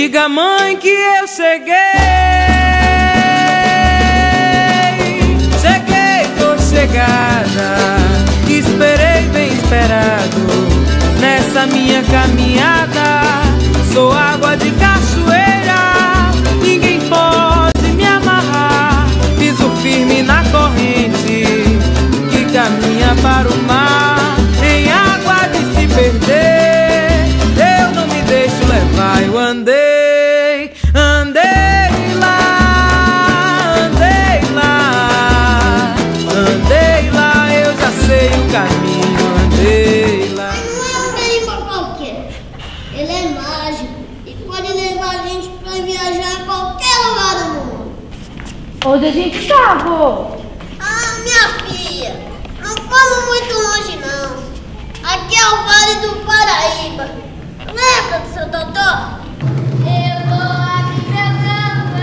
Diga, mãe, que eu cheguei. Cheguei, tô chegada. Esperei bem esperado nessa minha caminhada. Sou água de cachoeira, ninguém pode me amarrar. Piso firme na corrente que caminha para o mar. Em água de se perder, eu não me deixo levar. Eu andei, andei lá, andei lá, andei lá. Eu já sei o caminho, andei lá. Não é um carimbo qualquer, ele é mágico e pode levar a gente pra viajar em qualquer lugar do mundo. Onde a gente tá, vô? Ah, minha filha, não vamos muito longe não. Aqui é o Vale do Paraíba. Lembra do seu doutor? Eu vou abrir meu canto,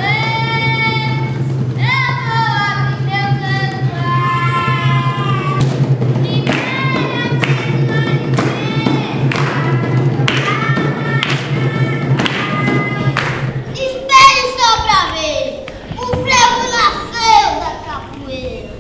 eu vou abrir meu canto. Espere só pra ver, o frevo nasceu da capoeira.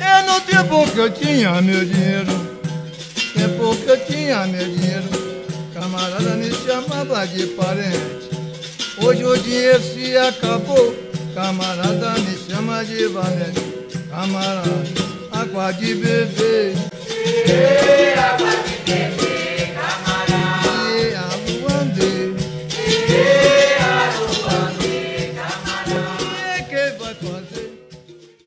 É no tempo que eu tinha meu dinheiro, tempo que eu tinha meu dinheiro, camarada me chamava de parente. Hoje o dinheiro se acabou, camarada me chama de valente. Camarada, água de beber, água de beber.